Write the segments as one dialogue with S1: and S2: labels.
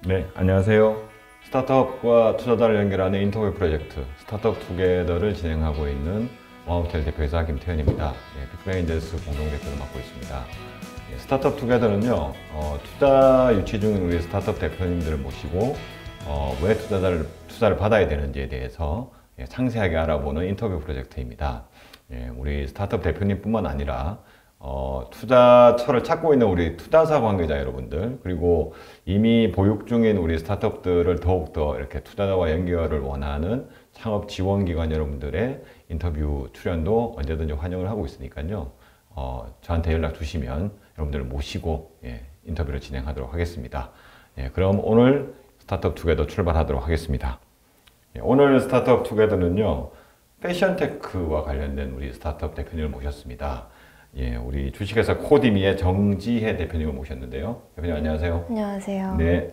S1: 네, 안녕하세요. 스타트업과 투자자를 연결하는 인터뷰 프로젝트 스타트업 투게더를 진행하고 있는 왕호텔 대표이사 김태현입니다. 빅브레인즈스 공동대표를 맡고 있습니다. 스타트업 투게더는요, 투자 유치 중인 우리 스타트업 대표님들을 모시고 왜 투자를 받아야 되는지에 대해서 상세하게 알아보는 인터뷰 프로젝트입니다. 우리 스타트업 대표님뿐만 아니라 투자처를 찾고 있는 우리 투자사 관계자 여러분들, 그리고 이미 보육 중인 우리 스타트업들을 더욱더 이렇게 투자자와 연결을 원하는 창업 지원기관 여러분들의 인터뷰 출연도 언제든지 환영을 하고 있으니까요. 저한테 연락 주시면 여러분들을 모시고 인터뷰를 진행하도록 하겠습니다. 그럼 오늘 스타트업 투게더 출발하도록 하겠습니다. 오늘 스타트업 투게더는요, 패션테크와 관련된 우리 스타트업 대표님을 모셨습니다. 우리 주식회사 코디미의 정지혜 대표님을 모셨는데요. 대표님 안녕하세요.
S2: 안녕하세요.
S1: 네.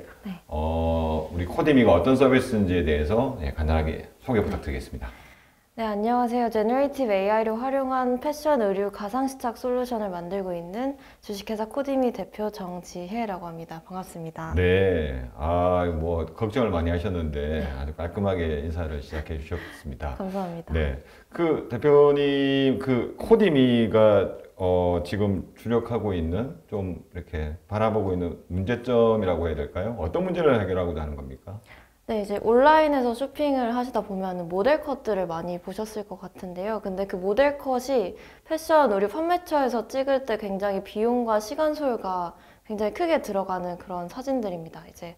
S1: 우리 코디미가 어떤 서비스인지에 대해서 간단하게 소개 부탁드리겠습니다.
S2: 네, 안녕하세요. 제너레이티브 AI를 활용한 패션, 의류, 가상시착 솔루션을 만들고 있는 주식회사 코디미 대표 정지혜라고 합니다. 반갑습니다.
S1: 네. 뭐 걱정을 많이 하셨는데 아주 깔끔하게 인사를 시작해 주셨습니다.
S2: 감사합니다.
S1: 네. 그 대표님 그 코디미가 지금 주력하고 있는 좀 이렇게 바라보고 있는 문제점이라고 해야 될까요? 어떤 문제를 해결하고자 하는 겁니까?
S2: 네, 이제 온라인에서 쇼핑을 하시다 보면 모델 컷들을 많이 보셨을 것 같은데요. 근데 그 모델 컷이 패션, 의류 판매처에서 찍을 때 굉장히 비용과 시간 소요가 굉장히 크게 들어가는 그런 사진들입니다. 이제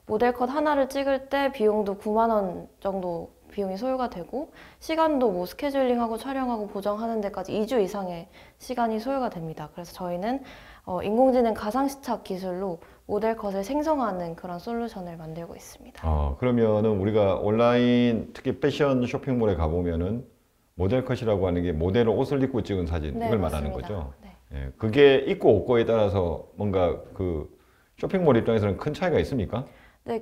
S2: 모델 컷 하나를 찍을 때 비용도 9만 원 정도 비용이 소요가 되고, 시간도 뭐 스케줄링하고 촬영하고 보정하는 데까지 2주 이상의 시간이 소요가 됩니다. 그래서 저희는 인공지능 가상시착 기술로 모델 컷을 생성하는 그런 솔루션을 만들고 있습니다.
S1: 그러면은 우리가 온라인 특히 패션 쇼핑몰에 가보면은 모델 컷이라고 하는 게 모델은 옷을 입고 찍은 사진,
S2: 네,
S1: 이걸
S2: 맞습니다.
S1: 말하는 거죠.
S2: 네.
S1: 그게 입고 없고에 따라서 뭔가 그 쇼핑몰 입장에서는 큰 차이가 있습니까?
S2: 네,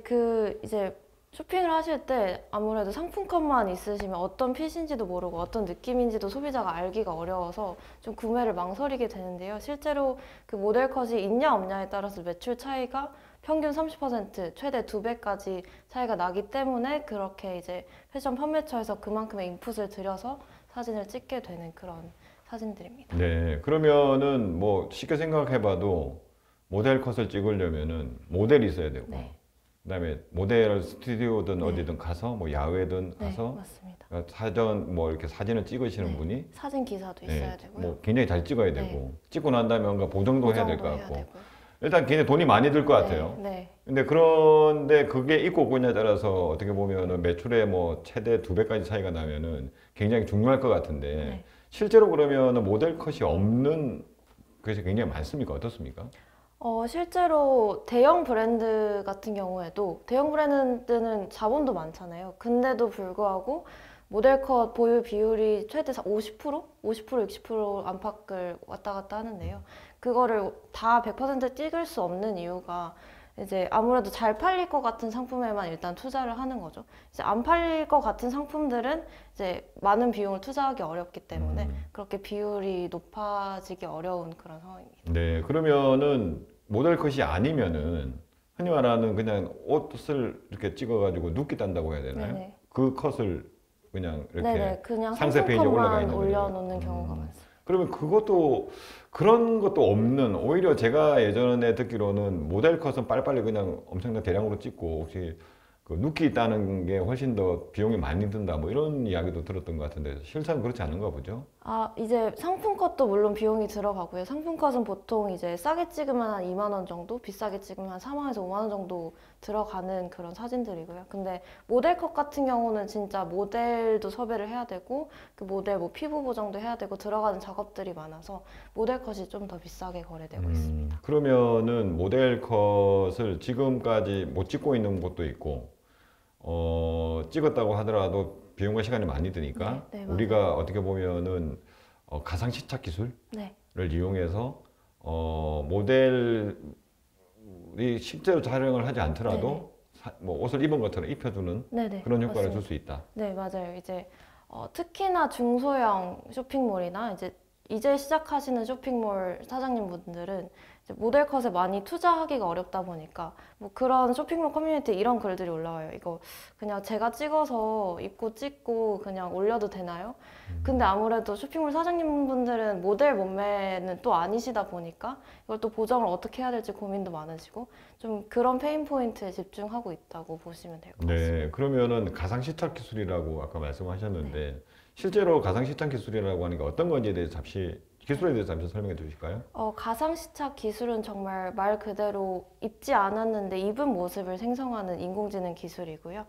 S2: 이제 쇼핑을 하실 때 아무래도 상품컷만 있으시면 어떤 핏인지도 모르고 어떤 느낌인지도 소비자가 알기가 어려워서 좀 구매를 망설이게 되는데요. 실제로 그 모델 컷이 있냐 없냐에 따라서 매출 차이가 평균 30%, 최대 2배까지 차이가 나기 때문에 그렇게 이제 패션 판매처에서 그만큼의 인풋을 들여서 사진을 찍게 되는 그런 사진들입니다.
S1: 네, 그러면은 뭐 쉽게 생각해봐도 모델 컷을 찍으려면은 모델이 있어야 되고,
S2: 네.
S1: 그다음에 모델 스튜디오든
S2: 네.
S1: 어디든 가서 뭐 야외든
S2: 네,
S1: 가서
S2: 맞습니다.
S1: 사전 뭐 이렇게 사진을 찍으시는
S2: 네.
S1: 분이
S2: 사진 기사도 있어야 되고요.
S1: 뭐 굉장히 잘 찍어야
S2: 네.
S1: 되고, 찍고 난 다음에 뭔가 보정도 해야 될 것
S2: 보정도
S1: 같고,
S2: 해야 되고요.
S1: 일단 굉장히 돈이 많이 들 것 같아요.
S2: 네.
S1: 근데 그런데 그게 있고 없고냐에 따라서 어떻게 보면은 매출에 뭐 최대 2배까지 차이가 나면은 굉장히 중요할 것 같은데,
S2: 네.
S1: 실제로 그러면은 모델 컷이 없는 것이 굉장히 많습니까? 어떻습니까?
S2: 실제로 대형 브랜드 같은 경우에도 대형 브랜드는 자본도 많잖아요. 근데도 불구하고 모델 컷 보유 비율이 최대 50%? 50%, 60% 안팎을 왔다 갔다 하는데요. 그거를 다 100% 찍을 수 없는 이유가 이제 아무래도 잘 팔릴 것 같은 상품에만 일단 투자를 하는 거죠. 이제 안 팔릴 것 같은 상품들은 이제 많은 비용을 투자하기 어렵기 때문에 그렇게 비율이 높아지기 어려운 그런 상황입니다.
S1: 네, 그러면은 모델 컷이 아니면은 흔히 말하는 그냥 옷을 이렇게 찍어가지고 눕기 딴다고 해야 되나요?
S2: 네네.
S1: 그 컷을 그냥 이렇게
S2: 네네, 그냥
S1: 상세 페이지에 올라가
S2: 상품컷만
S1: 있는
S2: 올려놓는 경우가 많습니다.
S1: 그러면 그런 것도 없는, 오히려 제가 예전에 듣기로는 모델 컷은 빨리빨리 그냥 엄청난 대량으로 찍고 혹시 그 눕기 있다는 게 훨씬 더 비용이 많이 든다 뭐 이런 이야기도 들었던 것 같은데 실상 그렇지 않은가 보죠?
S2: 이제 상품컷도 물론 비용이 들어가고요. 상품컷은 보통 이제 싸게 찍으면 한 2만 원 정도, 비싸게 찍으면 한 4만 원에서 5만 원 정도 들어가는 그런 사진들이고요. 근데 모델컷 같은 경우는 진짜 모델도 섭외를 해야 되고 그 모델 뭐 피부 보정도 해야 되고 들어가는 작업들이 많아서 모델컷이 좀 더 비싸게 거래되고 있습니다.
S1: 그러면은 모델 컷을 지금까지 못 찍고 있는 곳도 있고 찍었다고 하더라도 비용과 시간이 많이 드니까
S2: 네,
S1: 우리가 어떻게 보면은 가상 시착 기술을
S2: 네.
S1: 이용해서 모델이 실제로 촬영을 하지 않더라도 뭐 옷을 입은 것처럼 입혀주는
S2: 네네,
S1: 그런 효과를
S2: 맞습니다.
S1: 줄 수 있다.
S2: 네, 맞아요. 이제 특히나 중소형 쇼핑몰이나 이제 이제 시작하시는 쇼핑몰 사장님분들은 이제 모델 컷에 많이 투자하기가 어렵다 보니까 뭐 그런 쇼핑몰 커뮤니티에 이런 글들이 올라와요. 이거 그냥 제가 찍어서 입고 찍고 그냥 올려도 되나요? 근데 아무래도 쇼핑몰 사장님분들은 모델 몸매는 또 아니시다 보니까 이걸 또 보정을 어떻게 해야 될지 고민도 많으시고 좀 그런 페인 포인트에 집중하고 있다고 보시면 될 것 같습니다.
S1: 네, 그러면은 가상시착 기술이라고 아까 말씀하셨는데 실제로 가상시착 기술이라고 하는 게 어떤 건지에 대해서 기술에 대해서 잠시 설명해 주실까요?
S2: 가상시착 기술은 정말 말 그대로 입지 않았는데 입은 모습을 생성하는 인공지능 기술이고요.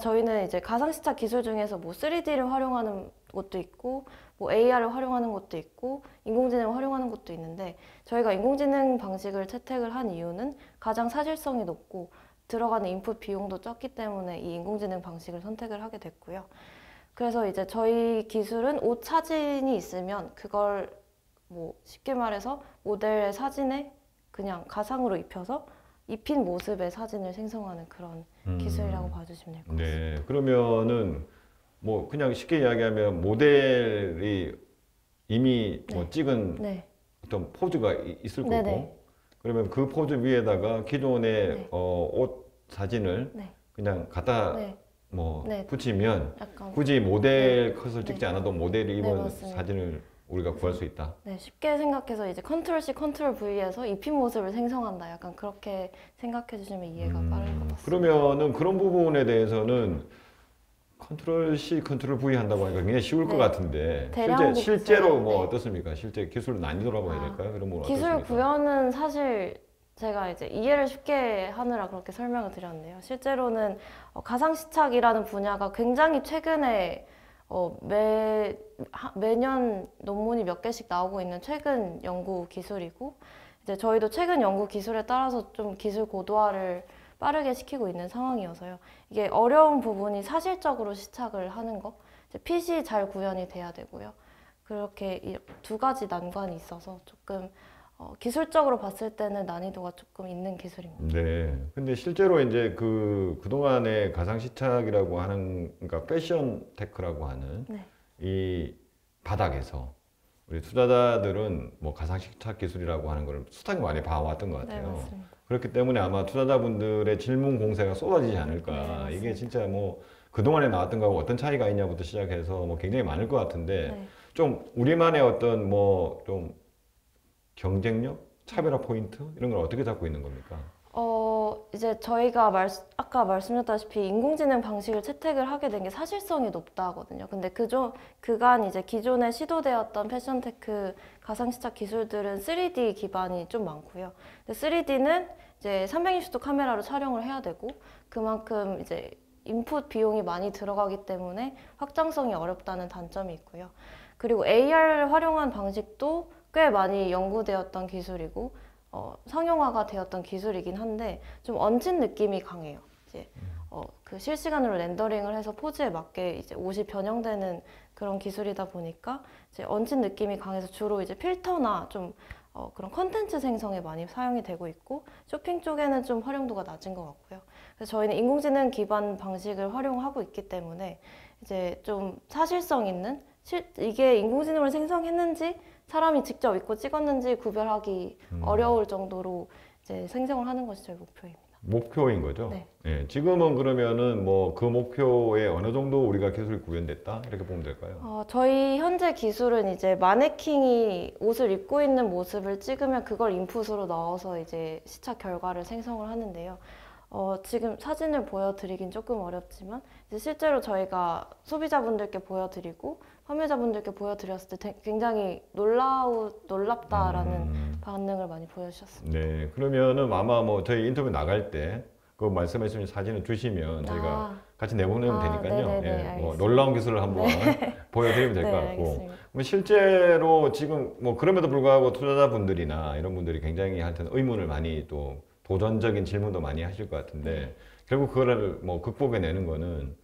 S2: 저희는 이제 가상시착 기술 중에서 뭐 3D를 활용하는 것도 있고, 뭐 AR을 활용하는 것도 있고, 인공지능을 활용하는 것도 있는데, 저희가 인공지능 방식을 채택을 한 이유는 가장 사실성이 높고, 들어가는 인풋 비용도 적기 때문에 이 인공지능 방식을 선택을 하게 됐고요. 그래서 이제 저희 기술은 옷 사진이 있으면 그걸 뭐 쉽게 말해서 모델의 사진에 그냥 가상으로 입혀서 입힌 모습의 사진을 생성하는 그런 기술이라고 봐주시면 될 것 같습니다.
S1: 네, 그러면은 뭐 그냥 쉽게 이야기하면 모델이 이미 뭐
S2: 네.
S1: 찍은
S2: 네,
S1: 어떤 포즈가 있을 거고
S2: 네네.
S1: 그러면 그 포즈 위에다가 기존의
S2: 네.
S1: 옷 사진을
S2: 네,
S1: 그냥 갖다
S2: 네,
S1: 뭐
S2: 네.
S1: 붙이면
S2: 약간
S1: 굳이 모델
S2: 네.
S1: 컷을 찍지
S2: 네.
S1: 않아도 모델이
S2: 네,
S1: 입은
S2: 맞습니다.
S1: 사진을 우리가 구할 수 있다.
S2: 네, 쉽게 생각해서 이제 컨트롤 C, 컨트롤 V에서 입힌 모습을 생성한다. 약간 그렇게 생각해 주시면 이해가 빠를 것 같습니다.
S1: 그러면은 그런 부분에 대해서는 컨트롤 C, 컨트롤 V 한다고 하니까 굉장히 쉬울 것
S2: 네.
S1: 같은데
S2: 대량
S1: 실제로
S2: 복제,
S1: 뭐
S2: 네.
S1: 어떻습니까? 실제 기술 난이도라고 해야 될까요? 그런 부분
S2: 기술
S1: 어떻습니까?
S2: 구현은 사실 제가 이제 이해를 쉽게 하느라 그렇게 설명을 드렸는데요. 실제로는 가상시착이라는 분야가 굉장히 최근에 매년 논문이 몇 개씩 나오고 있는 최근 연구 기술이고, 이제 저희도 최근 연구 기술에 따라서 좀 기술 고도화를 빠르게 시키고 있는 상황이어서요. 이게 어려운 부분이 사실적으로 시착을 하는 거, 이제 핏이 잘 구현이 돼야 되고요. 그렇게 이 두 가지 난관이 있어서 조금 기술적으로 봤을 때는 난이도가 조금 있는 기술입니다.
S1: 네. 근데 실제로 이제 그동안의 가상시착이라고 하는, 그러니까 패션 테크라고 하는
S2: 네.
S1: 이 바닥에서 우리 투자자들은 뭐 가상시착 기술이라고 하는 걸 숱하게 많이 봐왔던 것
S2: 네,
S1: 같아요.
S2: 맞습니다.
S1: 그렇기 때문에 아마 투자자분들의 질문 공세가 쏟아지지
S2: 네,
S1: 않을까.
S2: 맞습니다.
S1: 이게 진짜 뭐 그동안에 나왔던 거하고 어떤 차이가 있냐부터 시작해서 뭐 굉장히 많을 것 같은데
S2: 네.
S1: 좀 우리만의 어떤 뭐 좀 경쟁력, 차별화 포인트 이런 걸 어떻게 잡고 있는 겁니까?
S2: 이제 저희가 아까 말씀드렸다시피 인공지능 방식을 채택을 하게 된 게 사실성이 높다거든요. 근데 그간 이제 기존에 시도되었던 패션테크 가상시착 기술들은 3D 기반이 좀 많고요. 근데 3D는 이제 360도 카메라로 촬영을 해야 되고 그만큼 이제 인풋 비용이 많이 들어가기 때문에 확장성이 어렵다는 단점이 있고요. 그리고 AR 활용한 방식도 꽤 많이 연구되었던 기술이고 상용화가 되었던 기술이긴 한데 좀 얹힌 느낌이 강해요. 이제 그 실시간으로 렌더링을 해서 포즈에 맞게 이제 옷이 변형되는 그런 기술이다 보니까 이제 얹힌 느낌이 강해서 주로 이제 필터나 좀 그런 컨텐츠 생성에 많이 사용이 되고 있고 쇼핑 쪽에는 좀 활용도가 낮은 것 같고요. 그래서 저희는 인공지능 기반 방식을 활용하고 있기 때문에 이제 좀 사실성 있는 이게 인공지능으로 생성했는지 사람이 직접 입고 찍었는지 구별하기 어려울 정도로 이제 생성을 하는 것이 저희 목표입니다.
S1: 목표인 거죠?
S2: 네.
S1: 예, 지금은 그러면은 뭐 그 목표에 어느 정도 우리가 기술이 구현됐다? 이렇게 보면 될까요?
S2: 저희 현재 기술은 이제 마네킹이 옷을 입고 있는 모습을 찍으면 그걸 인풋으로 넣어서 이제 시착 결과를 생성을 하는데요. 지금 사진을 보여드리긴 조금 어렵지만 이제 실제로 저희가 소비자분들께 보여드리고 판매자분들께 보여드렸을 때 굉장히 놀랍다라는 반응을 많이 보여주셨습니다.
S1: 네, 그러면은 아마 뭐 저희 인터뷰 나갈 때 그 말씀해주신 사진을 주시면 저희가 같이 내보내면 되니까요.
S2: 네네네,
S1: 예, 뭐
S2: 알겠습니다.
S1: 놀라운 기술을 한번 보여드리면 될 것
S2: 네,
S1: 같고.
S2: 알겠습니다.
S1: 뭐 실제로 지금 뭐 그럼에도 불구하고 투자자분들이나 이런 분들이 굉장히 하여튼 의문을 많이 또 도전적인 질문도 많이 하실 것 같은데 결국 그거를 뭐 극복해내는 거는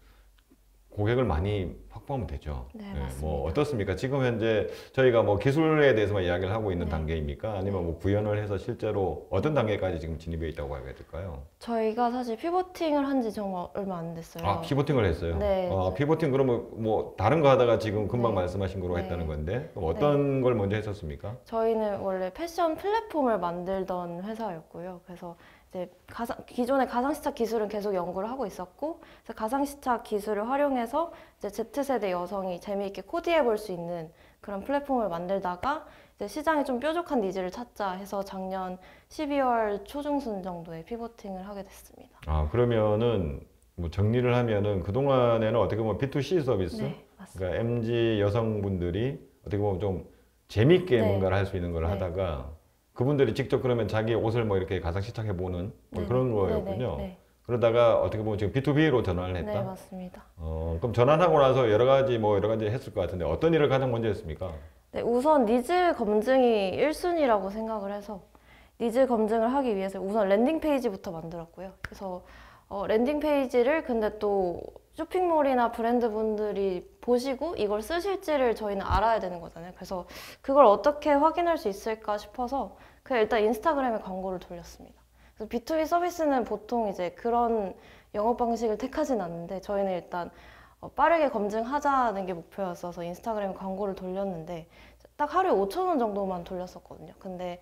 S1: 고객을 많이 확보하면 되죠.
S2: 네,
S1: 뭐
S2: 맞습니다.
S1: 어떻습니까? 지금 현재 저희가 뭐 기술에 대해서만 이야기를 하고 있는
S2: 네.
S1: 단계입니까? 아니면 뭐 구현을 해서 실제로 어떤 단계까지 지금 진입해 있다고 봐야 될까요?
S2: 저희가 사실 피보팅을 한 지 정말 얼마 안 됐어요.
S1: 아, 피보팅을 했어요?
S2: 네.
S1: 피보팅 그러면 뭐 다른 거 하다가 지금 금방
S2: 네.
S1: 말씀하신 거로
S2: 네.
S1: 했다는 건데 그럼 어떤 걸 먼저 했었습니까?
S2: 저희는 원래 패션 플랫폼을 만들던 회사였고요. 그래서 이제 기존의 가상시착 기술은 계속 연구를 하고 있었고, 그래서 가상시착 기술을 활용해서 이제 Z세대 여성이 재미있게 코디해 볼 수 있는 그런 플랫폼을 만들다가 이제 시장에 좀 뾰족한 니즈를 찾자 해서 작년 12월 초중순 정도에 피보팅을 하게 됐습니다.
S1: 아, 그러면은 뭐 정리를 하면은 그동안에는 어떻게 보면 B2C 서비스?
S2: 네, 맞습니다.
S1: 그러니까 MZ 여성분들이 어떻게 보면 좀 재밌게
S2: 네.
S1: 뭔가를 할 수 있는 걸
S2: 네.
S1: 하다가 그분들이 직접 그러면 자기 옷을 뭐 이렇게 가상 시착해 보는 뭐 그런 거였군요.
S2: 네,
S1: 그러다가 어떻게 보면 지금 B2B로 전환을
S2: 네,
S1: 했다.
S2: 네, 맞습니다.
S1: 그럼 전환하고 나서 여러 가지 했을 것 같은데 어떤 일을 가장 먼저 했습니까?
S2: 네, 우선 니즈 검증이 1순위라고 생각을 해서 니즈 검증을 하기 위해서 우선 랜딩 페이지부터 만들었고요. 그래서 랜딩 페이지를 근데 또 쇼핑몰이나 브랜드 분들이 보시고 이걸 쓰실지를 저희는 알아야 되는 거잖아요. 그래서 그걸 어떻게 확인할 수 있을까 싶어서 그냥 일단 인스타그램에 광고를 돌렸습니다. 그래서 B2B 서비스는 보통 이제 그런 영업 방식을 택하진 않는데 저희는 일단 빠르게 검증하자는 게 목표였어서 인스타그램에 광고를 돌렸는데 딱 하루에 5,000원 정도만 돌렸었거든요. 근데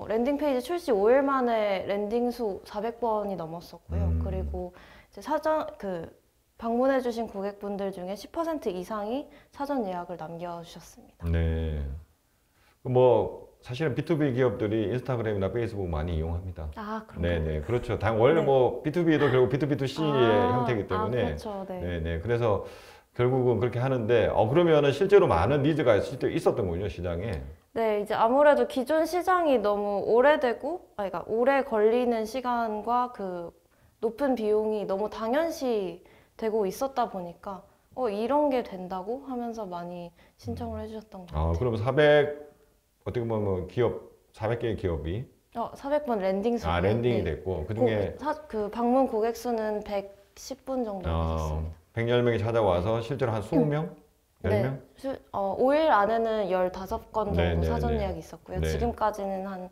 S2: 랜딩 페이지 출시 5일 만에 랜딩 수 400번이 넘었었고요. 그리고 이제 방문해주신 고객분들 중에 10% 이상이 사전 예약을 남겨주셨습니다.
S1: 네. 사실은 B2B 기업들이 인스타그램이나 페이스북 많이 이용합니다.
S2: 아, 그런가요?
S1: 네네, 그렇죠. 원래
S2: 네.
S1: B2B도 결국 B2B2C의 형태이기 때문에.
S2: 그렇죠. 네.
S1: 네네. 그래서 결국은 그렇게 하는데, 그러면은 실제로 많은 니즈가 실제 있었던군요, 시장에.
S2: 네, 이제 아무래도 기존 시장이 너무 오래되고, 그러니까 오래 걸리는 시간과 그 높은 비용이 너무 당연시 되고 있었다 보니까, 이런 게 된다고 하면서 많이 신청을 해주셨던 것 같아요.
S1: 그러면 어떻게 보면 기업, 400개의 기업이
S2: 400번 랜딩 수.
S1: 랜딩이 됐고, 그 중에
S2: 그 방문 고객 수는 110분 정도 되셨습니다.
S1: 110명이 찾아와서 실제로 한 20명? 10명?
S2: 네, 5일 안에는 15건 정도
S1: 네, 네,
S2: 사전
S1: 네.
S2: 예약이 있었고요.
S1: 네.
S2: 지금까지는 한